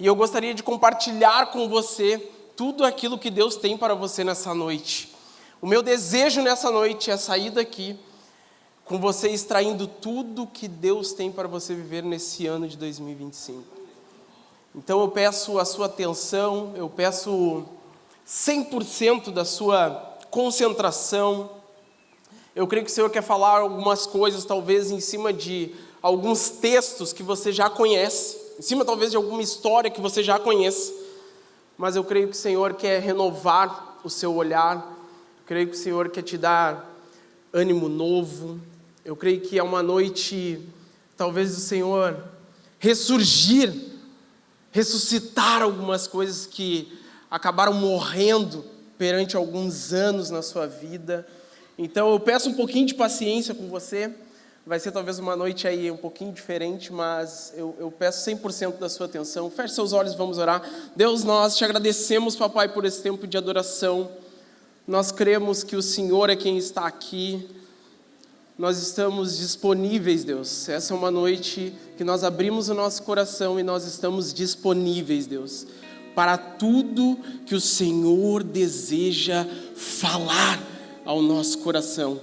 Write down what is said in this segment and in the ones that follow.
E eu gostaria de compartilhar com você tudo aquilo que Deus tem para você nessa noite. O meu desejo nessa noite é sair daqui com você extraindo tudo que Deus tem para você viver nesse ano de 2025. Então eu peço a sua atenção, eu peço 100% da sua concentração. Eu creio que o Senhor quer falar algumas coisas, talvez em cima de alguns textos que você já conhece, em cima talvez de alguma história que você já conhece, mas eu creio que o Senhor quer renovar o seu olhar, eu creio que o Senhor quer te dar ânimo novo, eu creio que é uma noite, talvez, do Senhor ressuscitar algumas coisas que acabaram morrendo perante alguns anos na sua vida. Então eu peço um pouquinho de paciência com você, vai ser talvez uma noite aí um pouquinho diferente, mas eu peço 100% da sua atenção. Feche seus olhos, vamos orar. Deus, nós te agradecemos, papai, por esse tempo de adoração. Nós cremos que o Senhor é quem está aqui. Nós estamos disponíveis, Deus. Essa é uma noite que nós abrimos o nosso coração e nós estamos disponíveis, Deus, para tudo que o Senhor deseja falar ao nosso coração.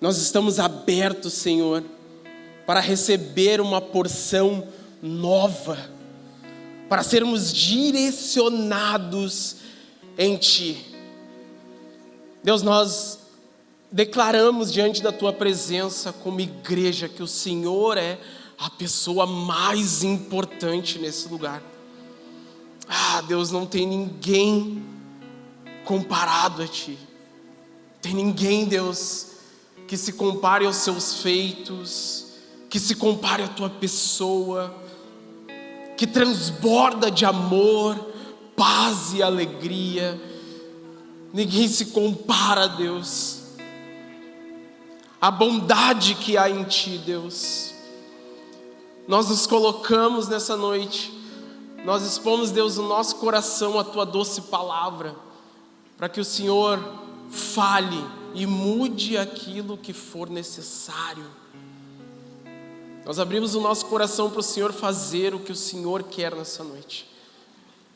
Nós estamos abertos, Senhor, para receber uma porção nova, para sermos direcionados em Ti. Deus, nós declaramos diante da Tua presença como igreja que o Senhor é a pessoa mais importante nesse lugar. Deus, não tem ninguém comparado a Ti. Tem ninguém, Deus, que se compare aos Seus feitos, que se compare à Tua pessoa, que transborda de amor, paz e alegria. Ninguém se compara, Deus. A bondade que há em Ti, Deus. Nós nos colocamos nessa noite, nós expomos, Deus, o nosso coração à Tua doce palavra, para que o Senhor fale e mude aquilo que for necessário. Nós abrimos o nosso coração para o Senhor fazer o que o Senhor quer nessa noite.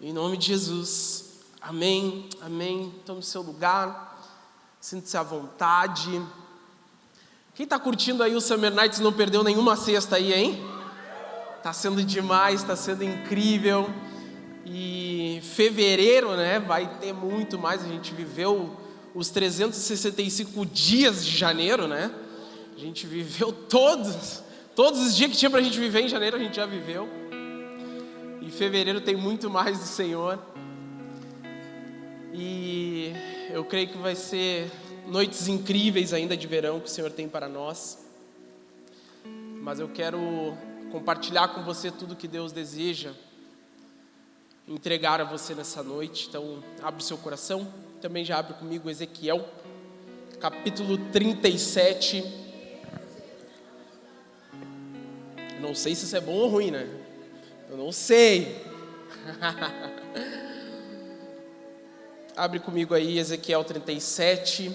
Em nome de Jesus, amém, amém. Tome seu lugar, sinta-se à vontade. Quem está curtindo aí o Summer Nights não perdeu nenhuma sexta aí, hein? Está sendo demais, está sendo incrível. E fevereiro, né, vai ter muito mais. A gente viveu os 365 dias de janeiro, né? A gente viveu todos os dias que tinha para a gente viver em janeiro, a gente já viveu. E fevereiro tem muito mais do Senhor. E eu creio que vai ser noites incríveis ainda de verão que o Senhor tem para nós. Mas eu quero compartilhar com você tudo que Deus deseja entregar a você nessa noite. Então, abre o seu coração. Também já abre comigo Ezequiel, capítulo 37. Não sei se isso é bom ou ruim, né? Eu não sei. Abre comigo aí Ezequiel 37.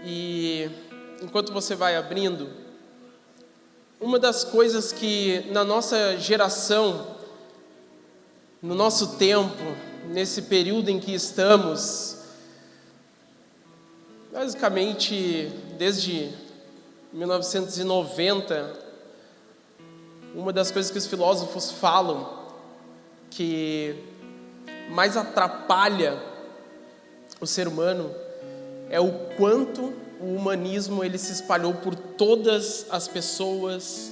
E enquanto você vai abrindo, uma das coisas que na nossa geração, no nosso tempo, nesse período em que estamos, basicamente desde 1990, uma das coisas que os filósofos falam que mais atrapalha o ser humano é o quanto o humanismo ele se espalhou por todas as pessoas,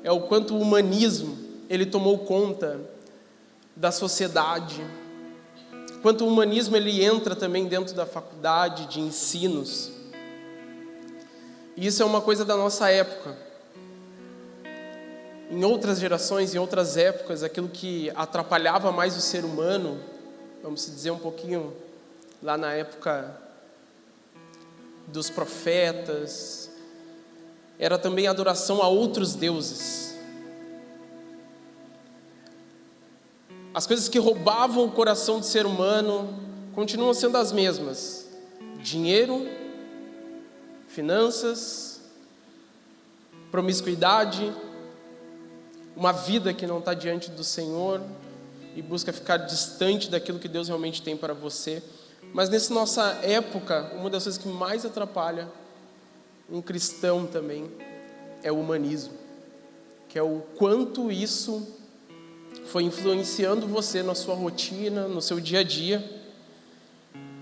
é o quanto o humanismo ele tomou conta da sociedade, quanto o humanismo ele entra também dentro da faculdade de ensinos. E isso é uma coisa da nossa época. Em outras gerações, em outras épocas, aquilo que atrapalhava mais o ser humano, vamos dizer um pouquinho lá na época dos profetas, era também a adoração a outros deuses. As coisas que roubavam o coração do ser humano continuam sendo as mesmas: dinheiro, finanças, promiscuidade, uma vida que não está diante do Senhor e busca ficar distante daquilo que Deus realmente tem para você. Mas nessa nossa época, uma das coisas que mais atrapalha um cristão também é o humanismo, que é o quanto isso foi influenciando você na sua rotina, no seu dia a dia.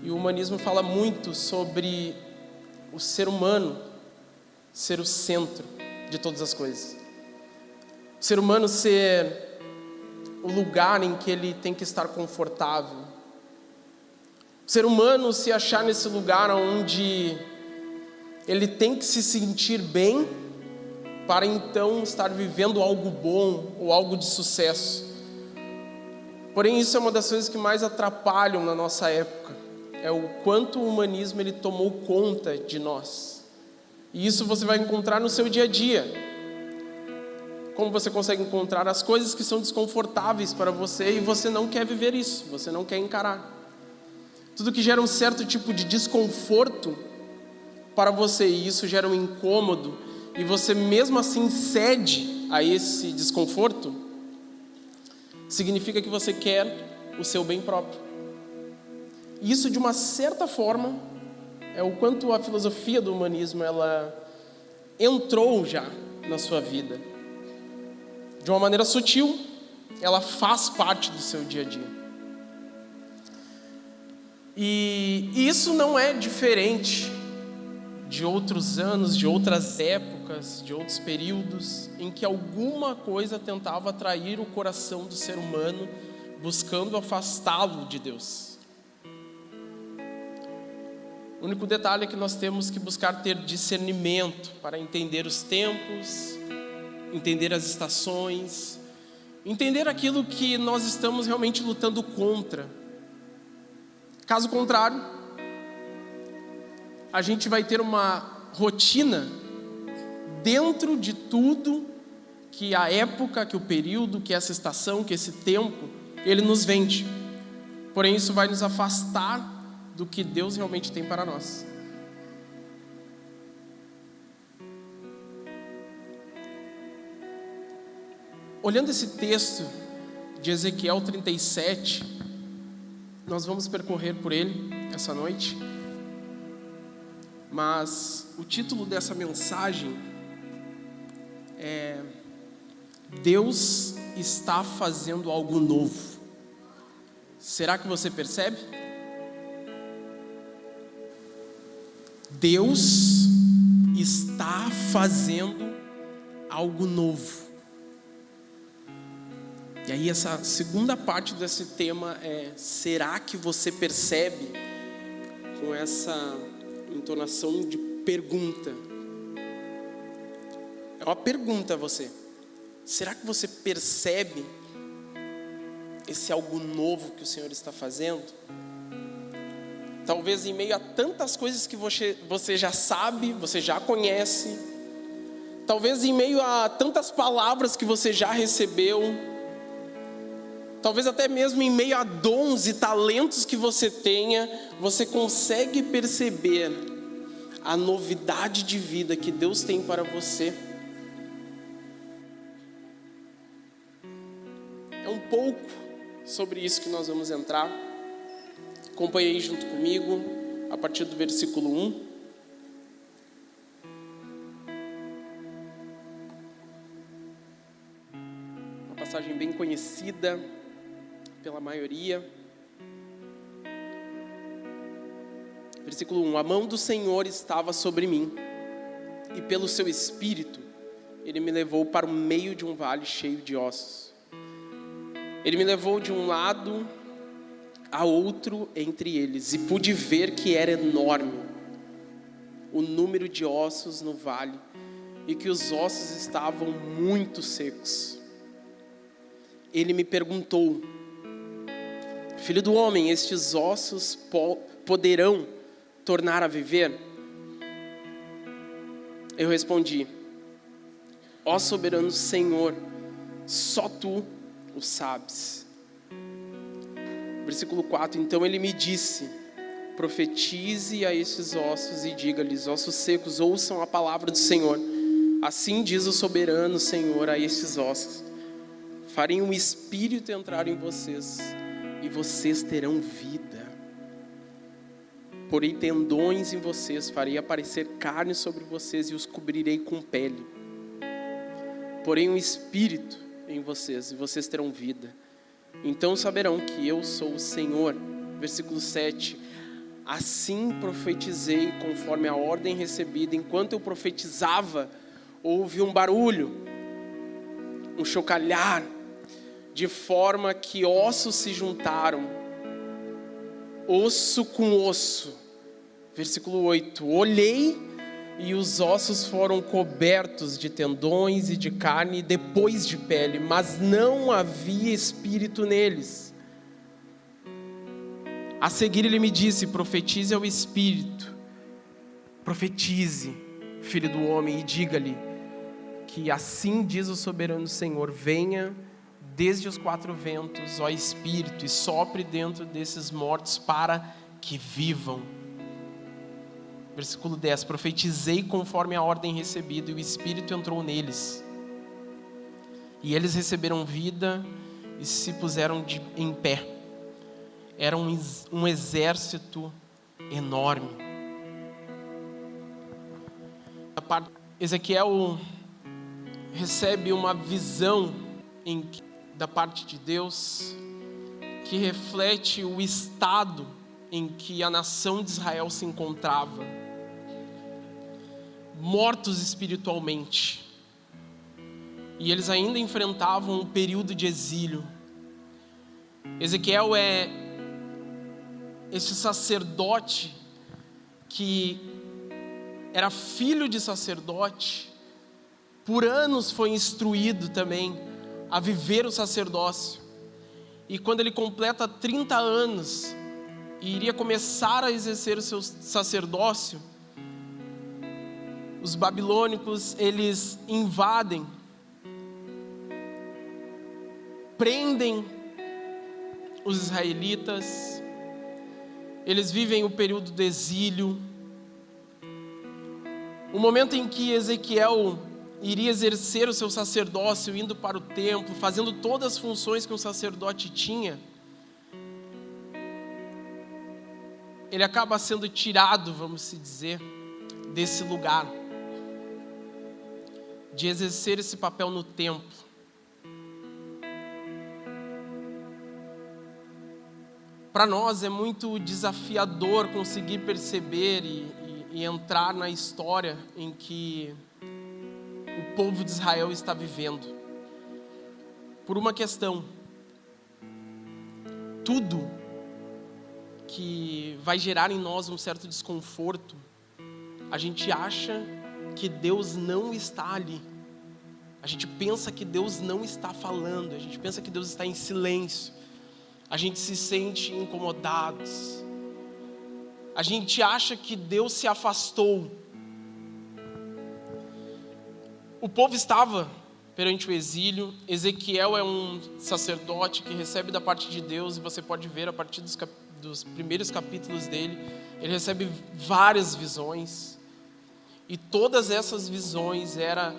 E o humanismo fala muito sobre o ser humano ser o centro de todas as coisas. O ser humano ser o lugar em que ele tem que estar confortável. O ser humano se achar nesse lugar onde ele tem que se sentir bem para então estar vivendo algo bom ou algo de sucesso. Porém, isso é uma das coisas que mais atrapalham na nossa época. É o quanto o humanismo ele tomou conta de nós. E isso você vai encontrar no seu dia a dia. Como você consegue encontrar as coisas que são desconfortáveis para você e você não quer viver isso, você não quer encarar. Tudo que gera um certo tipo de desconforto para você, e isso gera um incômodo, e você mesmo assim cede a esse desconforto, significa que você quer o seu bem próprio. E isso, de uma certa forma, é o quanto a filosofia do humanismo ela entrou já na sua vida. De uma maneira sutil, ela faz parte do seu dia a dia. E isso não é diferente de outros anos, de outras épocas, de outros períodos em que alguma coisa tentava atrair o coração do ser humano, buscando afastá-lo de Deus. O único detalhe é que nós temos que buscar ter discernimento para entender os tempos, entender as estações, entender aquilo que nós estamos realmente lutando contra. Caso contrário, a gente vai ter uma rotina dentro de tudo que a época, que o período, que essa estação, que esse tempo, ele nos vende. Porém, isso vai nos afastar do que Deus realmente tem para nós. Olhando esse texto de Ezequiel 37, nós vamos percorrer por ele essa noite, mas o título dessa mensagem é Deus está fazendo algo novo. Será que você percebe? Deus está fazendo algo novo. E aí essa segunda parte desse tema é: será que você percebe? Com essa entonação de pergunta. É uma pergunta a você. Será que você percebe esse algo novo que o Senhor está fazendo? Talvez em meio a tantas coisas que você já sabe, você já conhece. Talvez em meio a tantas palavras que você já recebeu. Talvez até mesmo em meio a dons e talentos que você tenha, você consegue perceber a novidade de vida que Deus tem para você. É um pouco sobre isso que nós vamos entrar. Acompanhe aí junto comigo, a partir do versículo 1. Uma passagem bem conhecida pela maioria. Versículo 1: A mão do Senhor estava sobre mim, e pelo seu espírito ele me levou para o meio de um vale cheio de ossos. Ele me levou de um lado a outro entre eles, e pude ver que era enorme o número de ossos no vale, e que os ossos estavam muito secos. Ele me perguntou: Filho do homem, estes ossos poderão tornar a viver? Eu respondi: Ó soberano Senhor, só tu o sabes. Versículo 4: Então ele me disse: profetize a estes ossos e diga-lhes: ossos secos, ouçam a palavra do Senhor. Assim diz o soberano Senhor a estes ossos: farei um espírito entrar em vocês, e vocês terão vida. Porei tendões em vocês, farei aparecer carne sobre vocês e os cobrirei com pele. Porei um espírito em vocês e vocês terão vida. Então saberão que eu sou o Senhor. Versículo 7. Assim profetizei conforme a ordem recebida. Enquanto eu profetizava, houve um barulho, um chocalhar, de forma que ossos se juntaram, osso com osso. Versículo 8. Olhei e os ossos foram cobertos de tendões e de carne, depois de pele, mas não havia espírito neles. A seguir ele me disse: profetize ao espírito, profetize, filho do homem, e diga-lhe que assim diz o soberano Senhor: venha desde os 4 ventos, ó espírito, e sopre dentro desses mortos para que vivam. Versículo 10. Profetizei conforme a ordem recebida, e o espírito entrou neles, e eles receberam vida e se puseram em pé. Era um exército enorme. Ezequiel recebe uma visão da parte de Deus que reflete o estado em que a nação de Israel se encontrava, mortos espiritualmente, e eles ainda enfrentavam um período de exílio. Ezequiel é esse sacerdote que era filho de sacerdote, por anos foi instruído também a viver o sacerdócio, e quando ele completa 30 anos e iria começar a exercer o seu sacerdócio, os babilônicos, eles invadem, prendem os israelitas, eles vivem o período do exílio. O momento em que Ezequiel iria exercer o seu sacerdócio, indo para o templo, fazendo todas as funções que um sacerdote tinha, ele acaba sendo tirado, vamos se dizer, desse lugar, de exercer esse papel no templo. Para nós é muito desafiador conseguir perceber e entrar na história em que o povo de Israel está vivendo. Por uma questão: tudo que vai gerar em nós um certo desconforto, a gente acha que Deus não está ali. A gente pensa que Deus não está falando, a gente pensa que Deus está em silêncio. A gente se sente incomodados. A gente acha que Deus se afastou. O povo estava perante o exílio. Ezequiel é um sacerdote que recebe da parte de Deus, e você pode ver a partir dos primeiros capítulos dele, ele recebe várias visões, e todas essas visões eram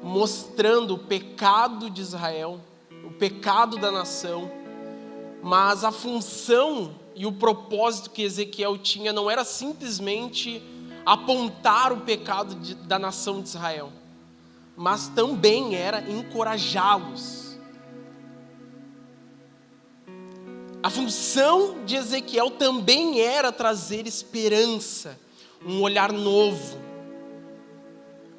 mostrando o pecado de Israel, o pecado da nação. Mas a função e o propósito que Ezequiel tinha não era simplesmente apontar o pecado da nação de Israel, mas também era encorajá-los. A função de Ezequiel também era trazer esperança, um olhar novo.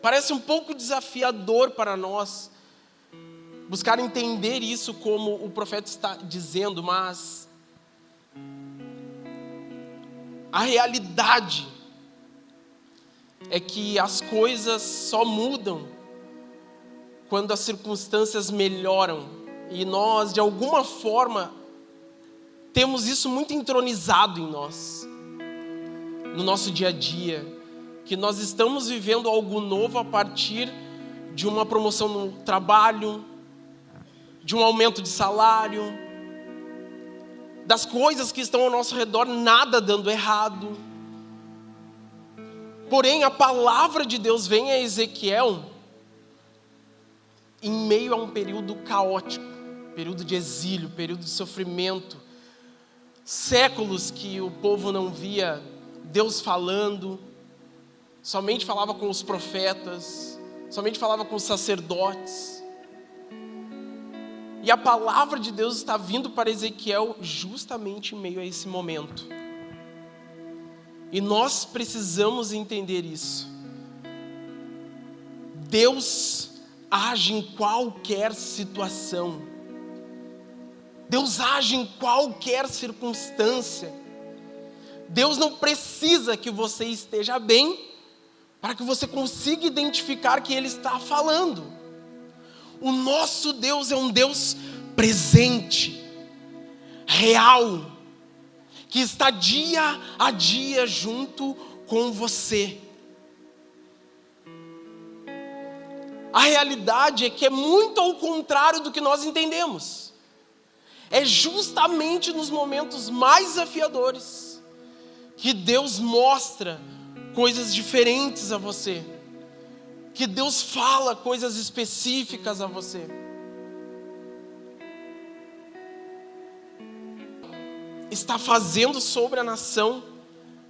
Parece um pouco desafiador para nós buscar entender isso como o profeta está dizendo, mas a realidade é que as coisas só mudam quando as circunstâncias melhoram, e nós, de alguma forma, temos isso muito entronizado em nós, no nosso dia a dia, que nós estamos vivendo algo novo a partir de uma promoção no trabalho, de um aumento de salário, das coisas que estão ao nosso redor, nada dando errado. Porém, a palavra de Deus vem a Ezequiel em meio a um período caótico, período de exílio, período de sofrimento, séculos que o povo não via Deus falando, somente falava com os profetas, somente falava com os sacerdotes. E a palavra de Deus está vindo para Ezequiel justamente em meio a esse momento. E nós precisamos entender isso. Deus age em qualquer situação. Deus age em qualquer circunstância. Deus não precisa que você esteja bem para que você consiga identificar que Ele está falando. O nosso Deus é um Deus presente, real, que está dia a dia junto com você. A realidade é que é muito ao contrário do que nós entendemos. É justamente nos momentos mais desafiadores que Deus mostra coisas diferentes a você, que Deus fala coisas específicas a você. Está fazendo sobre a nação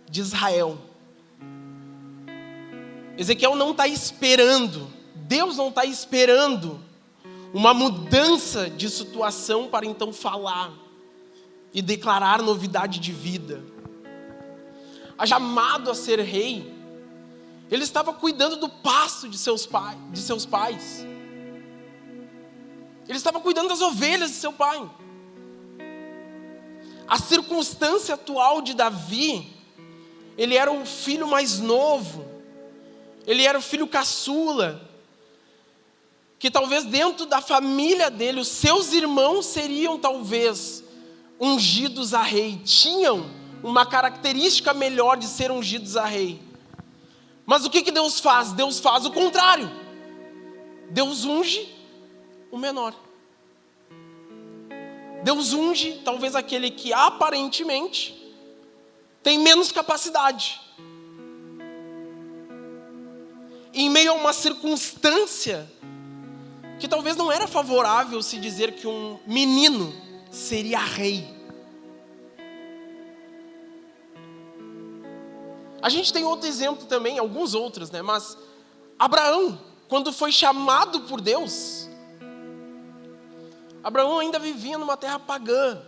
de Israel. Ezequiel não está esperando, Deus não está esperando uma mudança de situação para então falar e declarar novidade de vida. A chamado a ser rei, ele estava cuidando do pasto de seus pais. Ele estava cuidando das ovelhas de seu pai. A circunstância atual de Davi, ele era o filho mais novo, ele era o filho caçula, que talvez dentro da família dele, os seus irmãos seriam talvez ungidos a rei, tinham uma característica melhor de ser ungidos a rei. Mas o que Deus faz? Deus faz o contrário. Deus unge o menor. Deus unge talvez aquele que aparentemente tem menos capacidade. Em meio a uma circunstância que talvez não era favorável se dizer que um menino seria rei. A gente tem outro exemplo também, alguns outros, né? Mas Abraão, quando foi chamado por Deus, Abraão ainda vivia numa terra pagã.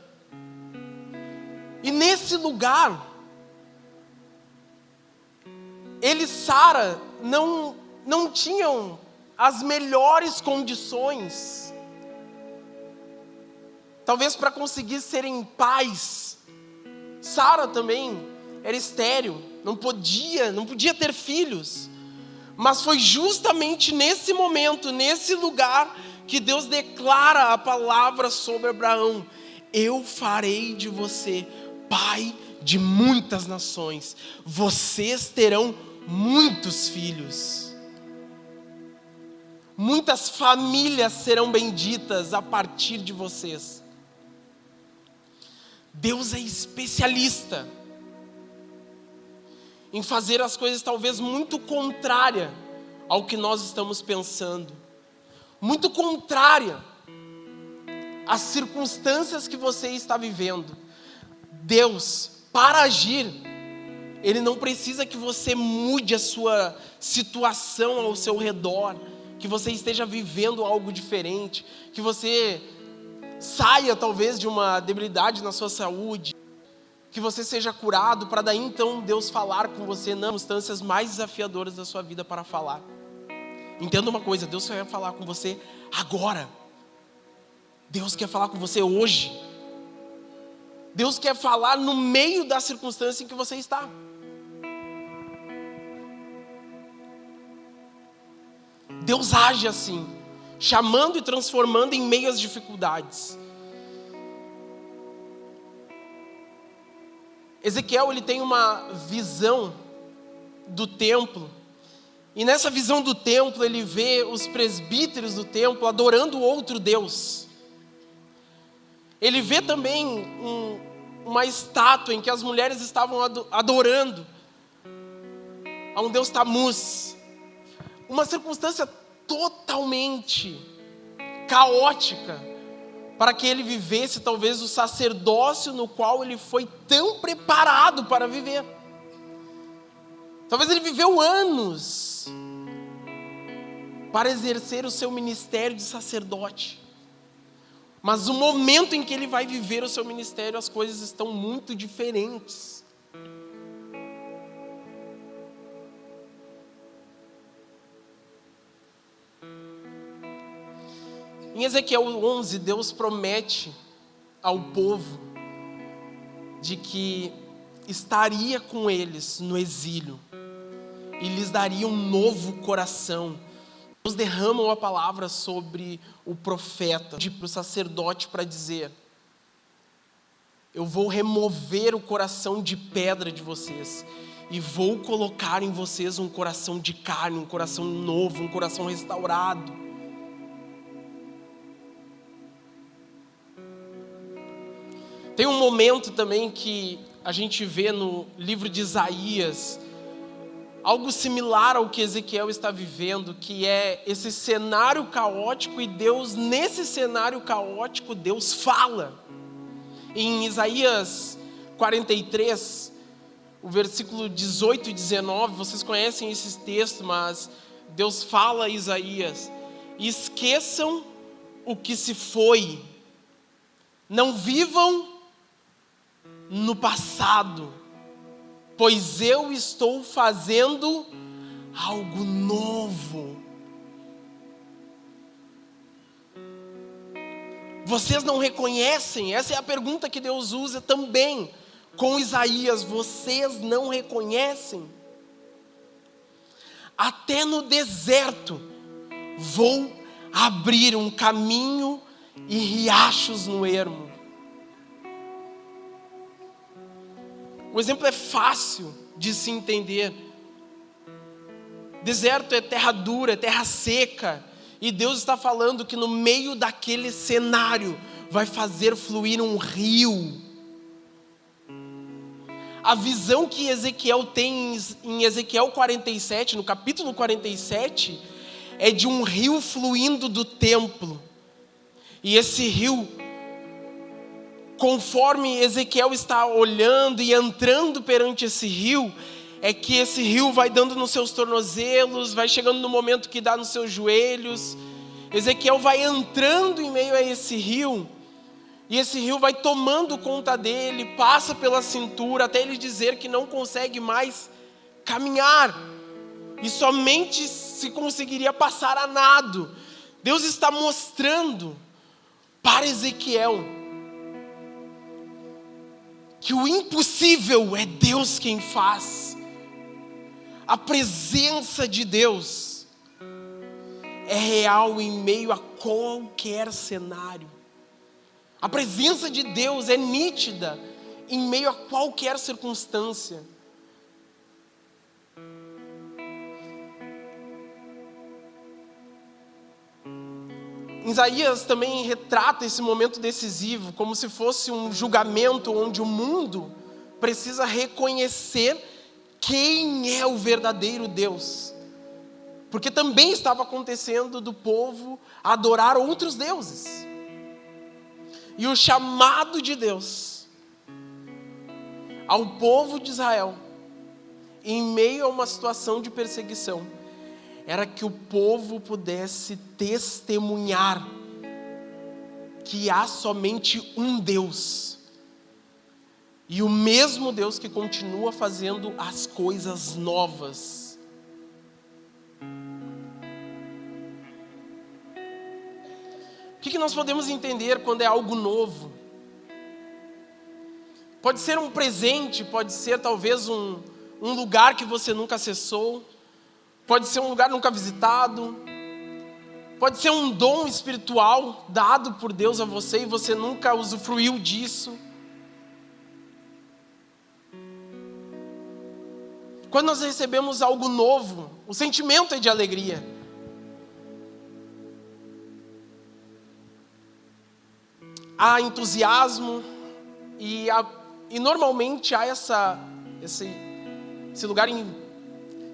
E nesse lugar, ele e Sara não tinham as melhores condições, talvez para conseguir serem pais. Sara também era estéril. Não podia ter filhos. Mas foi justamente nesse momento, nesse lugar, que Deus declara a palavra sobre Abraão: eu farei de você pai de muitas nações. Vocês terão muitos filhos. Muitas famílias serão benditas a partir de vocês. Deus é especialista em fazer as coisas talvez muito contrária ao que nós estamos pensando, muito contrária às circunstâncias que você está vivendo. Deus, para agir, Ele não precisa que você mude a sua situação ao seu redor, que você esteja vivendo algo diferente, que você saia talvez de uma debilidade na sua saúde, que você seja curado, para daí então Deus falar com você nas circunstâncias mais desafiadoras da sua vida para falar. Entenda uma coisa, Deus quer falar com você agora. Deus quer falar com você hoje. Deus quer falar no meio da circunstância em que você está. Deus age assim, chamando e transformando em meio às dificuldades. Ezequiel, ele tem uma visão do templo, e nessa visão do templo ele vê os presbíteros do templo adorando outro Deus. Ele vê também uma estátua em que as mulheres estavam adorando a um Deus Tamuz. Uma circunstância totalmente caótica, para que ele vivesse talvez o sacerdócio no qual ele foi tão preparado para viver. Talvez ele viveu anos para exercer o seu ministério de sacerdote. Mas no momento em que ele vai viver o seu ministério, as coisas estão muito diferentes. Em Ezequiel 11, Deus promete ao povo de que estaria com eles no exílio e lhes daria um novo coração. Deus derrama uma palavra sobre o profeta, para o sacerdote, para dizer: eu vou remover o coração de pedra de vocês e vou colocar em vocês um coração de carne, um coração novo, um coração restaurado. Tem um momento também que a gente vê no livro de Isaías, algo similar ao que Ezequiel está vivendo, que é esse cenário caótico, e Deus, nesse cenário caótico, Deus fala. Em Isaías 43, o versículo 18 e 19, vocês conhecem esse texto, mas Deus fala a Isaías: esqueçam o que se foi, não vivam no passado, pois eu estou fazendo algo novo. Vocês não reconhecem? Essa é a pergunta que Deus usa também com Isaías. Vocês não reconhecem? Até no deserto vou abrir um caminho e riachos no ermo. O exemplo é fácil de se entender. Deserto é terra dura, é terra seca. E Deus está falando que no meio daquele cenário vai fazer fluir um rio. A visão que Ezequiel tem em Ezequiel 47, no capítulo 47, é de um rio fluindo do templo. E esse rio, conforme Ezequiel está olhando e entrando perante esse rio, é que esse rio vai dando nos seus tornozelos, vai chegando no momento que dá nos seus joelhos. Ezequiel vai entrando em meio a esse rio, e esse rio vai tomando conta dele, passa pela cintura, até ele dizer que não consegue mais caminhar, e somente se conseguiria passar a nado. Deus está mostrando para Ezequiel que o impossível é Deus quem faz. A presença de Deus é real em meio a qualquer cenário. A presença de Deus é nítida em meio a qualquer circunstância. Isaías também retrata esse momento decisivo como se fosse um julgamento onde o mundo precisa reconhecer quem é o verdadeiro Deus. Porque também estava acontecendo do povo adorar outros deuses. E o chamado de Deus ao povo de Israel, em meio a uma situação de perseguição, era que o povo pudesse testemunhar que há somente um Deus. E o mesmo Deus que continua fazendo as coisas novas. O que nós podemos entender quando é algo novo? Pode ser um presente, pode ser talvez um lugar que você nunca acessou, pode ser um lugar nunca visitado, pode ser um dom espiritual dado por Deus a você e você nunca usufruiu disso. Quando nós recebemos algo novo, o sentimento é de alegria. Há entusiasmo e normalmente há esse lugar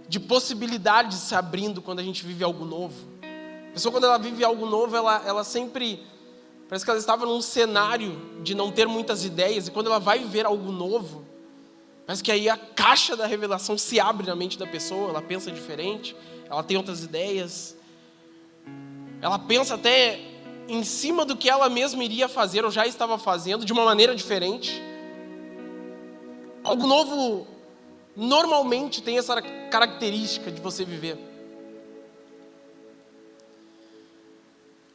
de possibilidade de se abrindo quando a gente vive algo novo. A pessoa, quando ela vive algo novo, ela sempre Parece que ela estava num cenário de não ter muitas ideias, e quando ela vai viver algo novo, parece que aí a caixa da revelação se abre na mente da pessoa, ela pensa diferente, ela tem outras ideias, ela pensa até em cima do que ela mesma iria fazer ou já estava fazendo de uma maneira diferente. Algo novo normalmente tem essa característica de você viver.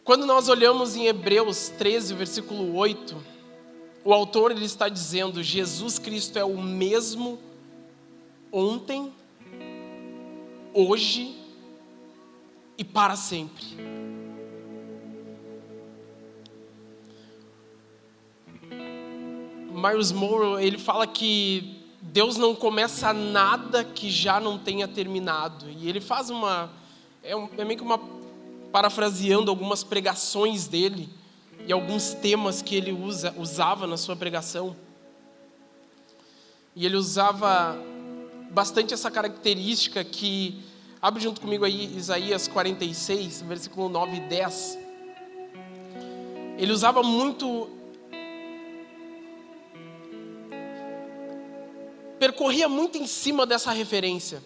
Quando nós olhamos em Hebreus 13, versículo 8, o autor ele está dizendo: Jesus Cristo é o mesmo ontem, hoje e para sempre. Myles Munroe, ele fala que Deus não começa nada que já não tenha terminado. E ele faz é meio que uma parafraseando algumas pregações dele e alguns temas que ele usava na sua pregação. E ele usava bastante essa característica que, abre junto comigo aí Isaías 46, versículo 9 e 10. Ele usava muito, percorria muito em cima dessa referência.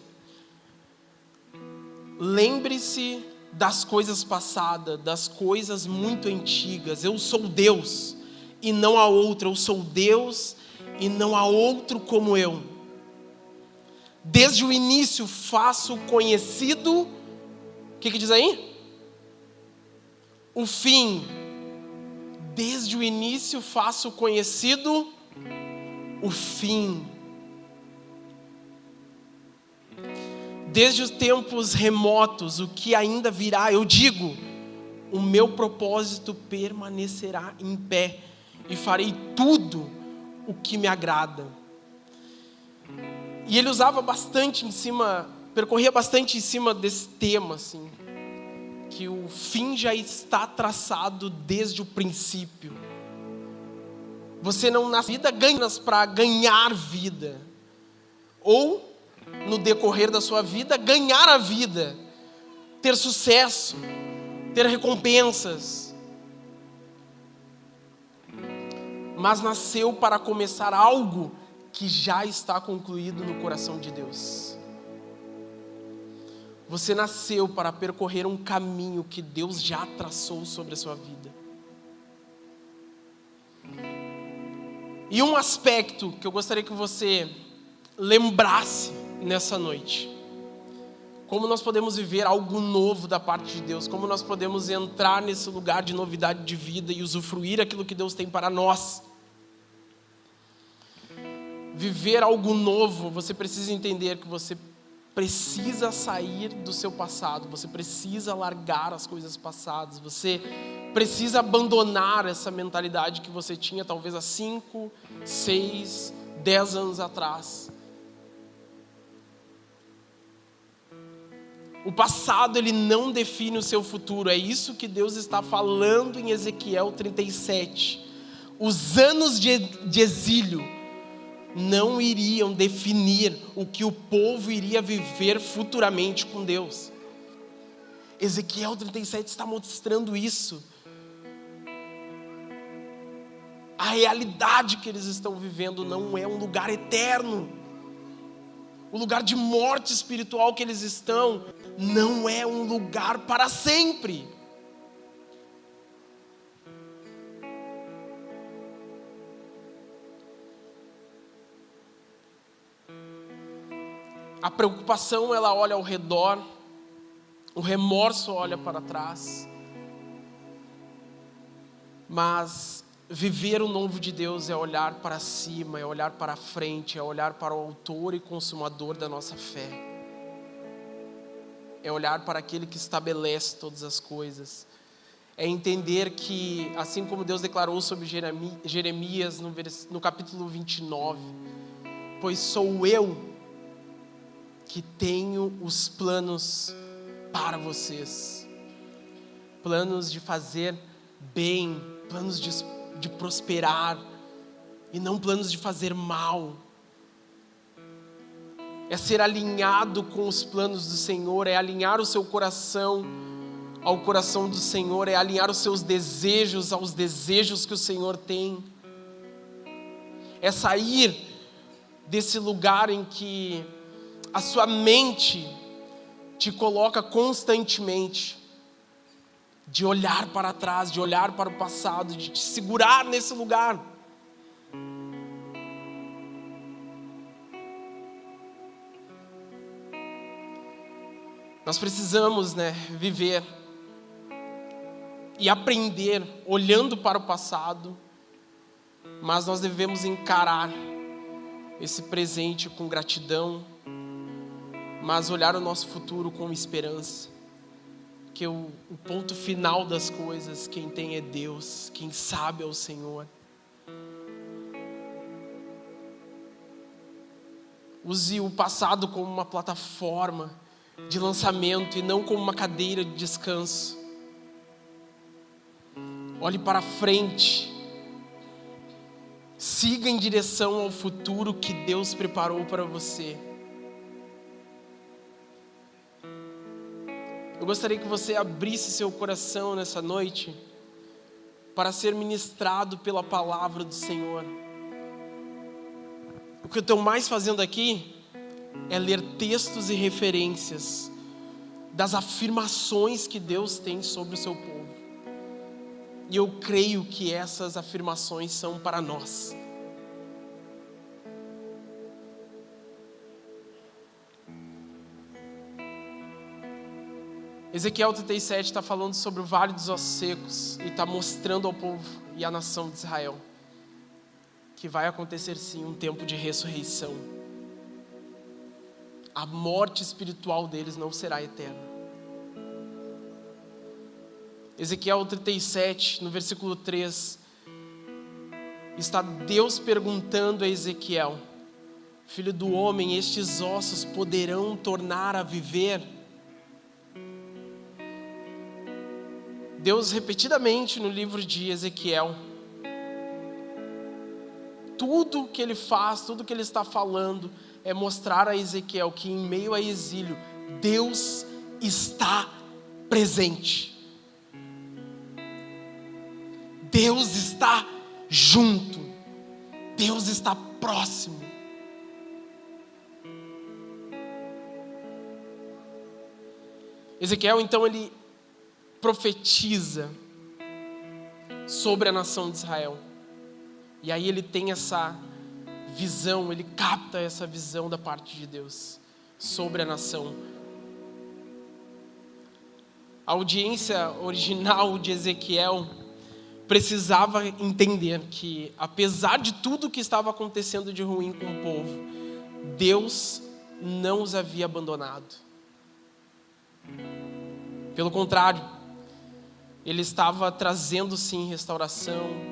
Lembre-se das coisas passadas, das coisas muito antigas. Eu sou Deus e não há outro. Eu sou Deus e não há outro como eu. Desde o início faço conhecido, o que diz aí? O fim. Desde o início faço conhecido o fim. Desde os tempos remotos, o que ainda virá, eu digo, o meu propósito permanecerá em pé e farei tudo o que me agrada. E ele usava bastante em cima, percorria bastante em cima desse tema, assim, que o fim já está traçado desde o princípio. Você não nasce vida para ganhar vida, ou no decorrer da sua vida, ganhar a vida, ter sucesso, ter recompensas. Mas nasceu para começar algo que já está concluído no coração de Deus. Você nasceu para percorrer um caminho que Deus já traçou sobre a sua vida. E um aspecto que eu gostaria que você lembrasse nessa noite: como nós podemos viver algo novo da parte de Deus, como nós podemos entrar nesse lugar de novidade de vida e usufruir aquilo que Deus tem para nós. Viver algo novo, você precisa entender que você precisa sair do seu passado, você precisa largar as coisas passadas, você precisa abandonar essa mentalidade que você tinha talvez há 5, 6, 10 anos atrás. O passado, ele não define o seu futuro. É isso que Deus está falando em Ezequiel 37. Os anos de exílio não iriam definir o que o povo iria viver futuramente com Deus. Ezequiel 37 está mostrando isso. A realidade que eles estão vivendo não é um lugar eterno. O lugar de morte espiritual que eles estão não é um lugar para sempre. A preocupação, ela olha ao redor, o remorso olha para trás. Mas viver o novo de Deus é olhar para cima, é olhar para frente, é olhar para o autor e consumador da nossa fé. É olhar para aquele que estabelece todas as coisas. É entender que, assim como Deus declarou sobre Jeremias no capítulo 29, pois sou eu que tenho os planos para vocês. Planos de fazer bem, planos de prosperar, e não planos de fazer mal. É ser alinhado com os planos do Senhor, é alinhar o seu coração ao coração do Senhor, é alinhar os seus desejos aos desejos que o Senhor tem. É sair desse lugar em que a sua mente te coloca constantemente, de olhar para trás, de olhar para o passado, de te segurar nesse lugar. Nós precisamos, viver e aprender olhando para o passado, mas nós devemos encarar esse presente com gratidão, mas olhar o nosso futuro com esperança, que o ponto final das coisas, quem tem é Deus, quem sabe é o Senhor. Use o passado como uma plataforma de lançamento e não como uma cadeira de descanso. Olhe para frente. Siga em direção ao futuro que Deus preparou para você. Eu gostaria que você abrisse seu coração nessa noite para ser ministrado pela palavra do Senhor. O que eu estou mais fazendo aqui é ler textos e referências das afirmações que Deus tem sobre o seu povo. E eu creio que essas afirmações são para nós. Ezequiel 37 está falando sobre o Vale dos Ossos Secos e está mostrando ao povo e à nação de Israel que vai acontecer sim um tempo de ressurreição. A morte espiritual deles não será eterna. Ezequiel 37, no versículo 3, está Deus perguntando a Ezequiel: filho do homem, estes ossos poderão tornar a viver? Deus repetidamente no livro de Ezequiel, tudo que ele faz, tudo que ele está falando é mostrar a Ezequiel que em meio a exílio, Deus está presente. Deus está junto. Deus está próximo. Ezequiel então ele profetiza sobre a nação de Israel. E aí ele tem essa visão, ele capta essa visão da parte de Deus sobre a nação. A audiência original de Ezequiel precisava entender que, apesar de tudo que estava acontecendo de ruim com o povo, Deus não os havia abandonado. Pelo contrário, Ele estava trazendo sim restauração.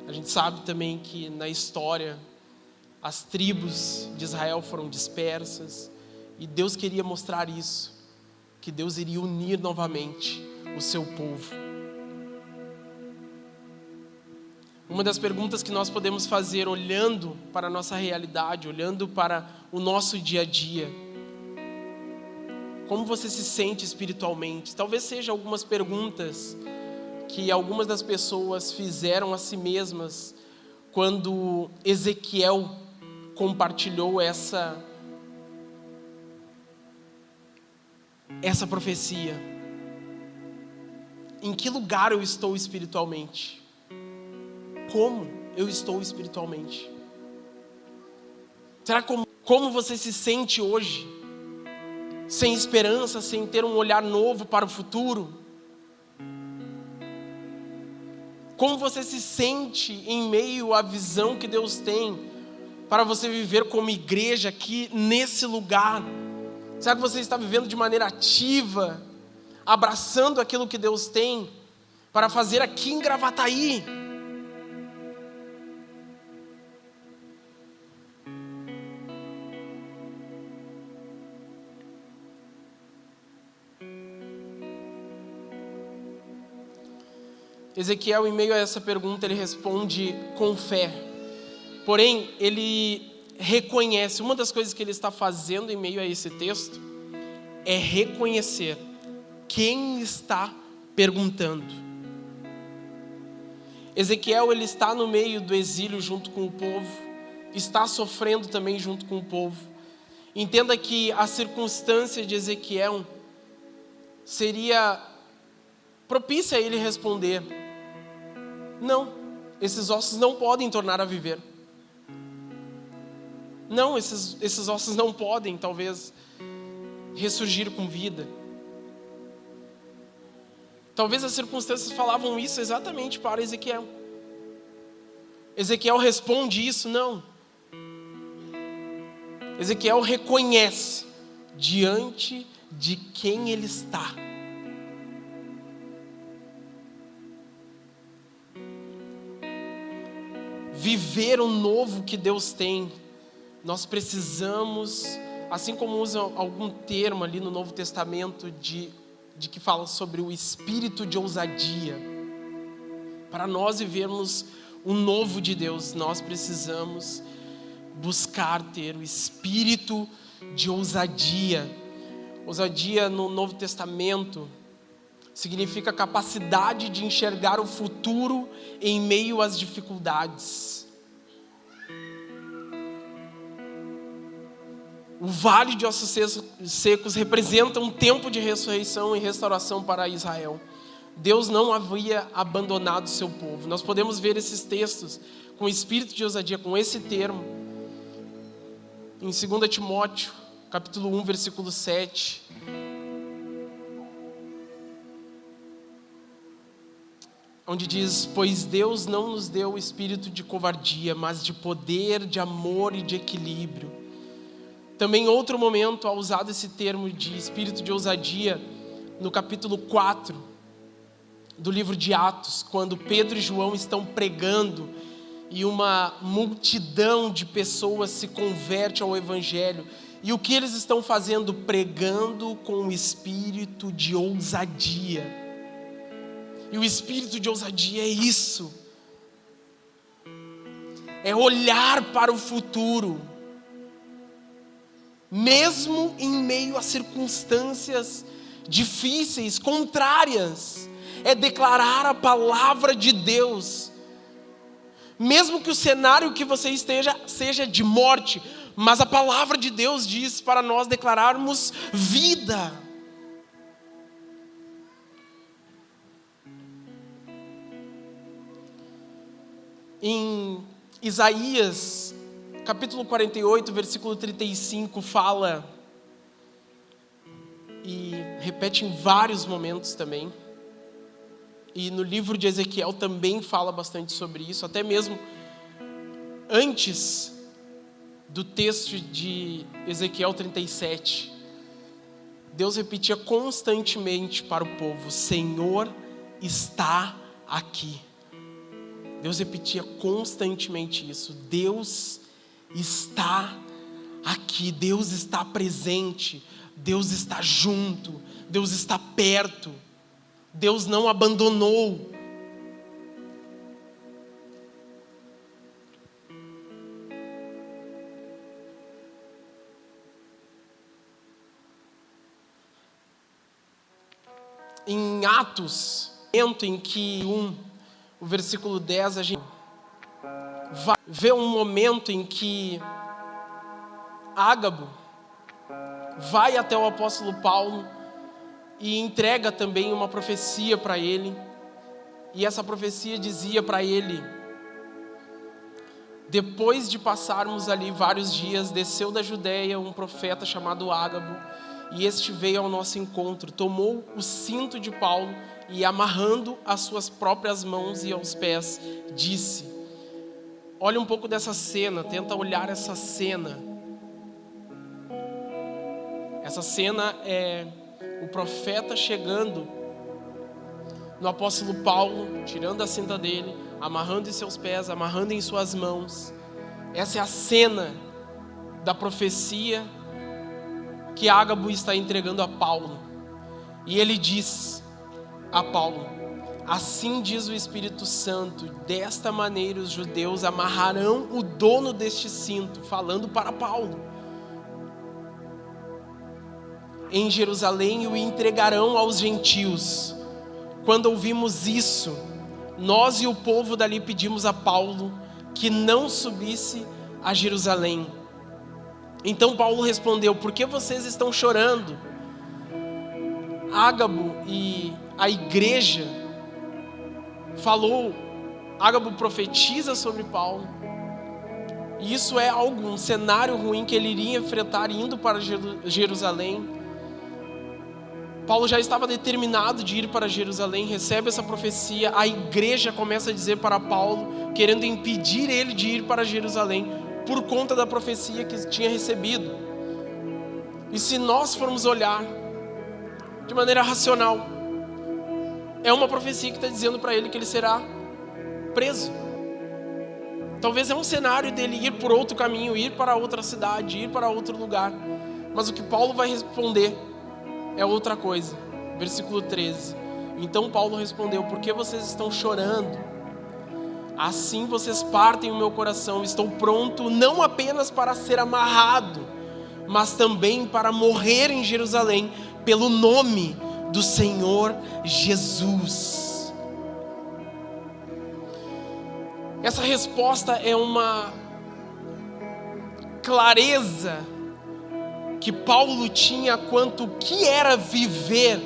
A gente sabe também que na história as tribos de Israel foram dispersas e Deus queria mostrar isso, que Deus iria unir novamente o seu povo. Uma das perguntas que nós podemos fazer olhando para a nossa realidade, olhando para o nosso dia a dia: como você se sente espiritualmente? Talvez sejam algumas perguntas que algumas das pessoas fizeram a si mesmas quando Ezequiel compartilhou essa profecia. Em que lugar eu estou espiritualmente? Como eu estou espiritualmente? Será como você se sente hoje? Sem esperança, sem ter um olhar novo para o futuro? Como você se sente em meio à visão que Deus tem para você viver como igreja aqui nesse lugar? Será que você está vivendo de maneira ativa, abraçando aquilo que Deus tem para fazer aqui em Gravataí? Ezequiel, em meio a essa pergunta, ele responde com fé. Porém, ele reconhece, uma das coisas que ele está fazendo em meio a esse texto é reconhecer Quem está perguntando? Ezequiel, ele está no meio do exílio junto com o povo, está sofrendo também junto com o povo. Entenda que a circunstância de Ezequiel seria propícia a ele responder: não, esses ossos não podem tornar a viver. Não, esses ossos não podem, talvez, ressurgir com vida. Talvez as circunstâncias falavam isso exatamente para Ezequiel. Ezequiel responde isso? Não. Ezequiel reconhece diante de quem ele está. Viver o novo que Deus tem, nós precisamos, assim como usa algum termo ali no Novo Testamento de que fala sobre o espírito de ousadia. Para nós vivermos o novo de Deus, nós precisamos buscar ter o espírito de ousadia. Ousadia no Novo Testamento significa capacidade de enxergar o futuro em meio às dificuldades. O vale de ossos secos representa um tempo de ressurreição e restauração para Israel. Deus não havia abandonado o seu povo. Nós podemos ver esses textos com espírito de ousadia, com esse termo, em 2 Timóteo, capítulo 1, versículo 7. Onde diz: pois Deus não nos deu o espírito de covardia, mas de poder, de amor e de equilíbrio. Também em outro momento, há usado esse termo de espírito de ousadia, no capítulo 4 do livro de Atos, quando Pedro e João estão pregando e uma multidão de pessoas se converte ao Evangelho. E o que eles estão fazendo? Pregando com o espírito de ousadia. E o espírito de ousadia é isso. É olhar para o futuro, mesmo em meio a circunstâncias difíceis, contrárias. É declarar a palavra de Deus. Mesmo que o cenário que você esteja seja de morte, mas a palavra de Deus diz para nós declararmos vida. Em Isaías, capítulo 48, versículo 35, fala, e repete em vários momentos também, e no livro de Ezequiel também fala bastante sobre isso, até mesmo antes do texto de Ezequiel 37, Deus repetia constantemente para o povo: o Senhor está aqui. Deus repetia constantemente isso: Deus está aqui, Deus está presente, Deus está junto, Deus está perto, Deus não abandonou. Em Atos, em que o versículo 10, a gente vai ver um momento em que Ágabo vai até o apóstolo Paulo e entrega também uma profecia para ele. E essa profecia dizia para ele: depois de passarmos ali vários dias, desceu da Judeia um profeta chamado Ágabo, e este veio ao nosso encontro, tomou o cinto de Paulo e, amarrando as suas próprias mãos e aos pés, disse... Olha um pouco dessa cena, tenta olhar essa cena. Essa cena é o profeta chegando no apóstolo Paulo, tirando a cinta dele, amarrando em seus pés, amarrando em suas mãos. Essa é a cena da profecia que Ágabo está entregando a Paulo. E ele diz a Paulo: assim diz o Espírito Santo, desta maneira os judeus amarrarão o dono deste cinto, falando para Paulo. em Jerusalém e o entregarão aos gentios. Quando ouvimos isso, nós e o povo dali pedimos a Paulo que não subisse a Jerusalém. Então Paulo respondeu: por que vocês estão chorando? Ágabo e a igreja falou, Ágabo profetiza sobre Paulo. E isso é um cenário ruim que ele iria enfrentar indo para Jerusalém. Paulo já estava determinado de ir para Jerusalém, recebe essa profecia, a igreja começa a dizer para Paulo, querendo impedir ele de ir para Jerusalém, por conta da profecia que tinha recebido. E se nós formos olhar de maneira racional, é uma profecia que está dizendo para ele que ele será preso. Talvez é um cenário dele ir por outro caminho, ir para outra cidade, ir para outro lugar. Mas o que Paulo vai responder é outra coisa. Versículo 13. Então Paulo respondeu: por que vocês estão chorando? Assim vocês partem o meu coração. Estou pronto não apenas para ser amarrado, mas também para morrer em Jerusalém pelo nome do Senhor Jesus. Essa resposta é uma clareza que Paulo tinha quanto o que era viver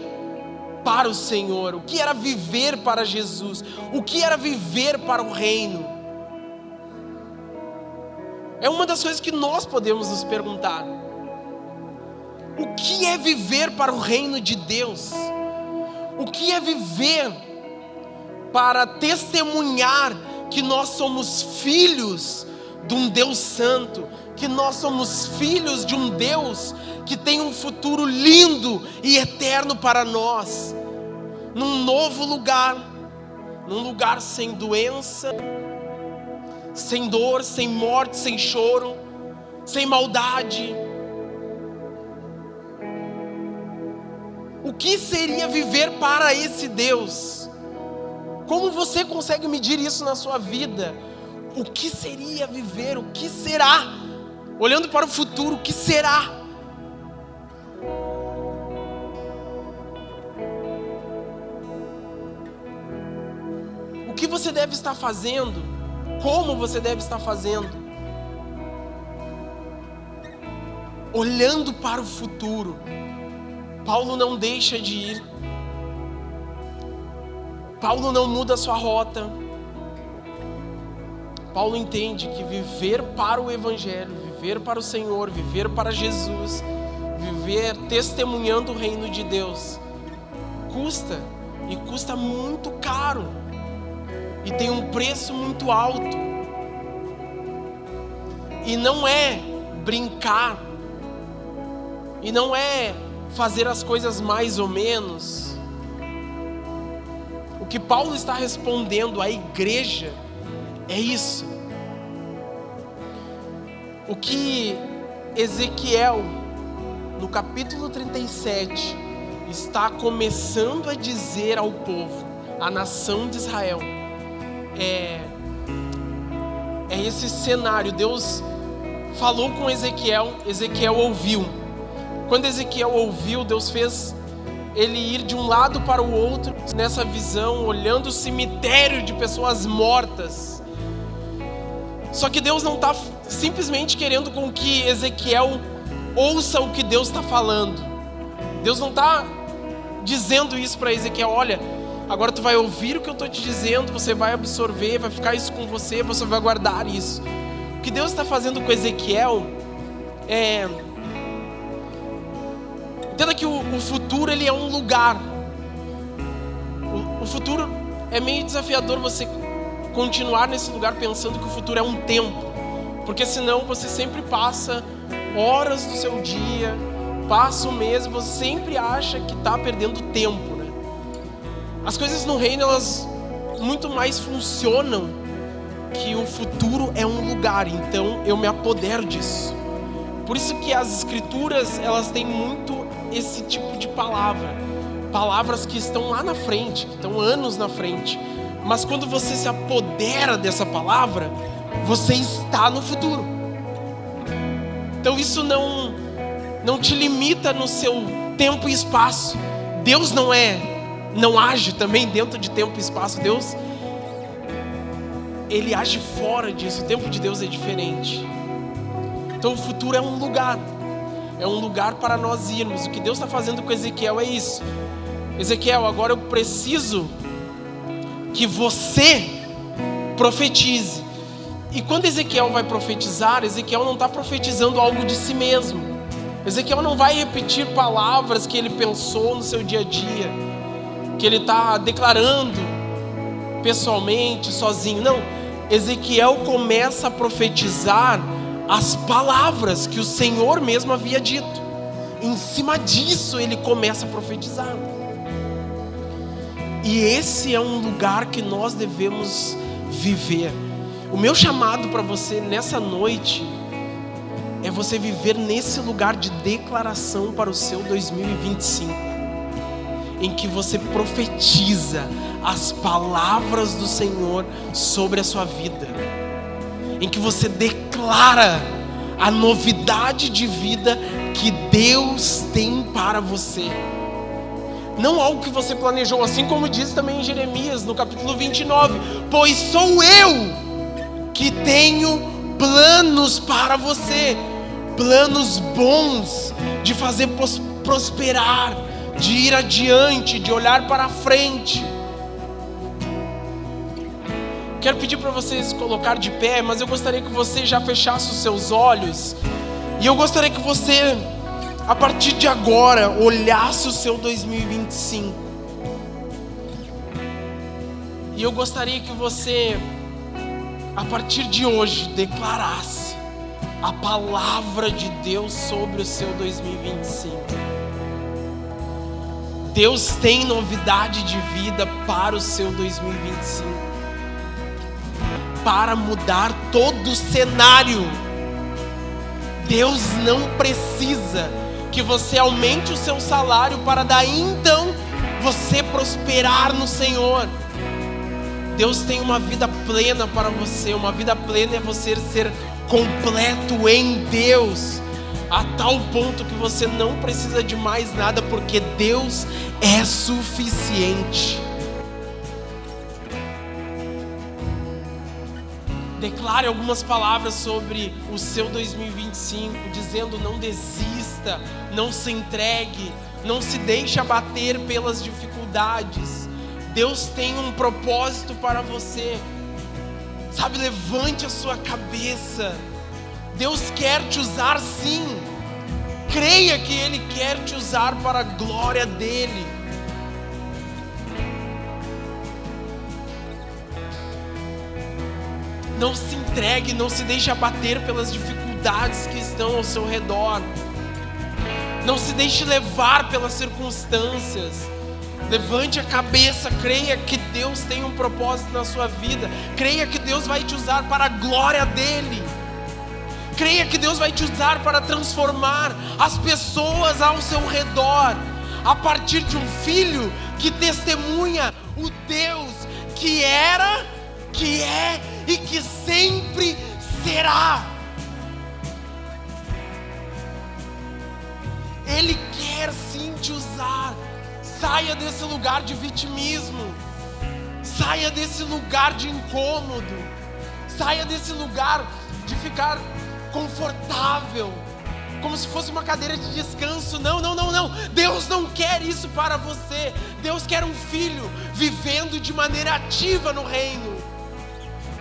para o Senhor, o que era viver para Jesus, o que era viver para o reino. É uma das coisas que nós podemos nos perguntar: o que é viver para o reino de Deus? O que é viver para testemunhar que nós somos filhos de um Deus santo, que nós somos filhos de um Deus que tem um futuro lindo e eterno para nós, num novo lugar, num lugar sem doença, sem dor, sem morte, sem choro, sem maldade. O que seria viver para esse Deus? Como você consegue medir isso na sua vida? O que seria viver? O que será? Olhando para o futuro, o que será? O que você deve estar fazendo? Como você deve estar fazendo? Olhando para o futuro. Paulo não deixa de ir. Paulo não muda a sua rota. Paulo entende que viver para o Evangelho, viver para o Senhor, viver para Jesus, viver testemunhando o reino de Deus, custa, e custa muito caro, e tem um preço muito alto. E não é brincar, e não é fazer as coisas mais ou menos. O que Paulo está respondendo à igreja é isso. O que Ezequiel, no capítulo 37, está começando a dizer ao povo, à nação de Israel, é esse cenário. Deus falou com Ezequiel, Ezequiel ouviu. Quando Ezequiel ouviu, Deus fez ele ir de um lado para o outro, nessa visão, olhando o cemitério de pessoas mortas. Só que Deus não está simplesmente querendo com que Ezequiel ouça o que Deus está falando. Deus não está dizendo isso para Ezequiel: olha, agora tu vai ouvir o que eu estou te dizendo, você vai absorver, vai ficar isso com você, você vai guardar isso. O que Deus está fazendo com Ezequiel é... Entenda que o futuro, ele é um lugar. O futuro é meio desafiador você continuar nesse lugar pensando que o futuro é um tempo, porque senão você sempre passa horas do seu dia, passa um mês, você sempre acha que está perdendo tempo, né? As coisas no reino, elas muito mais funcionam que o futuro é um lugar, então eu me apodero disso. Por isso que as escrituras, elas têm muito esse tipo de palavras que estão lá na frente, que estão anos na frente, mas quando você se apodera dessa palavra, você está no futuro. Então isso não te limita no seu tempo e espaço. Deus não age também dentro de tempo e espaço. Deus, Ele age fora disso. O tempo de Deus é diferente. Então o futuro é um lugar para nós irmos. O que Deus está fazendo com Ezequiel é isso. Ezequiel, agora eu preciso que você profetize. E quando Ezequiel vai profetizar, Ezequiel não está profetizando algo de si mesmo. Ezequiel não vai repetir palavras que ele pensou no seu dia a dia, que ele está declarando pessoalmente, sozinho. Não, Ezequiel começa a profetizar as palavras que o Senhor mesmo havia dito. Em cima disso ele começa a profetizar. E esse é um lugar que nós devemos viver. O meu chamado para você nessa noite é você viver nesse lugar de declaração para o seu 2025, em que você profetiza as palavras do Senhor sobre a sua vida, em que você declara a novidade de vida que Deus tem para você. Não algo que você planejou, assim como diz também em Jeremias, no capítulo 29. Pois sou eu que tenho planos para você. Planos bons, de fazer prosperar, de ir adiante, de olhar para frente. Quero pedir para vocês se colocar de pé, mas eu gostaria que você já fechasse os seus olhos. E eu gostaria que você, a partir de agora, olhasse o seu 2025. E eu gostaria que você, a partir de hoje, declarasse a palavra de Deus sobre o seu 2025. Deus tem novidade de vida para o seu 2025, para mudar todo o cenário. Deus não precisa que você aumente o seu salário para daí então você prosperar no Senhor. Deus tem uma vida plena para você. Uma vida plena é você ser completo em Deus, a tal ponto que você não precisa de mais nada, porque Deus é suficiente. Declare algumas palavras sobre o seu 2025, dizendo: não desista, não se entregue, não se deixe abater pelas dificuldades. Deus tem um propósito para você. Sabe, levante a sua cabeça. Deus quer te usar sim. Creia que Ele quer te usar para a glória dEle. Não se entregue, não se deixe abater pelas dificuldades que estão ao seu redor. Não se deixe levar pelas circunstâncias. Levante a cabeça, creia que Deus tem um propósito na sua vida. Creia que Deus vai te usar para a glória dEle. Creia que Deus vai te usar para transformar as pessoas ao seu redor, a partir de um filho que testemunha o Deus que era, que é e que sempre será. Ele quer sim te usar. Saia desse lugar de vitimismo. Saia desse lugar de incômodo. Saia desse lugar de ficar confortável, como se fosse uma cadeira de descanso. Não. Deus não quer isso para você. Deus quer um filho vivendo de maneira ativa no reino,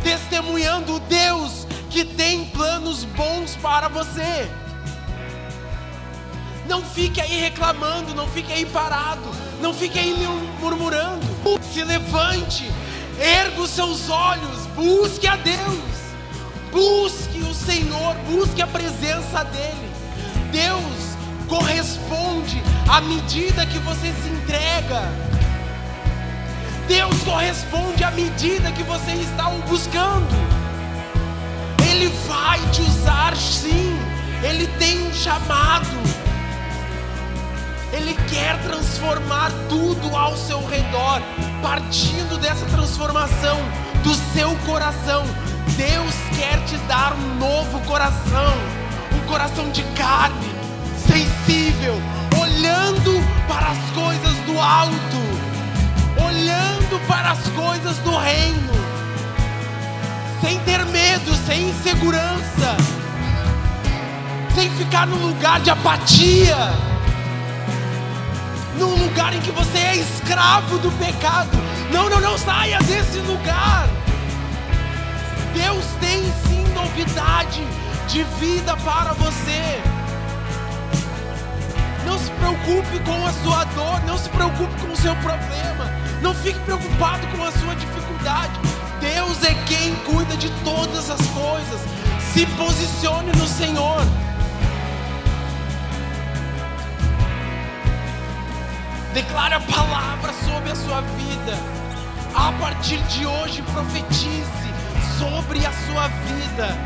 testemunhando o Deus que tem planos bons para você. Não fique aí reclamando, não fique aí parado, não fique aí murmurando. Se levante, erga os seus olhos, busque a Deus, busque o Senhor, busque a presença dEle. Deus corresponde à medida que você se entrega. Deus corresponde à medida que você está o buscando. Ele vai te usar sim, Ele tem um chamado. Ele quer transformar tudo ao seu redor. Partindo dessa transformação do seu coração, Deus quer te dar um novo coração. Um coração de carne, sensível, olhando as coisas do reino, sem ter medo, sem insegurança, sem ficar num lugar de apatia, num lugar em que você é escravo do pecado. Não saia desse lugar. Deus tem sim novidade de vida para você. Não se preocupe com a sua dor, não se preocupe com o seu problema, não fique preocupado com a sua dificuldade. Deus é quem cuida de todas as coisas. Se posicione no Senhor. Declare a palavra sobre a sua vida. A partir de hoje, profetize sobre a sua vida.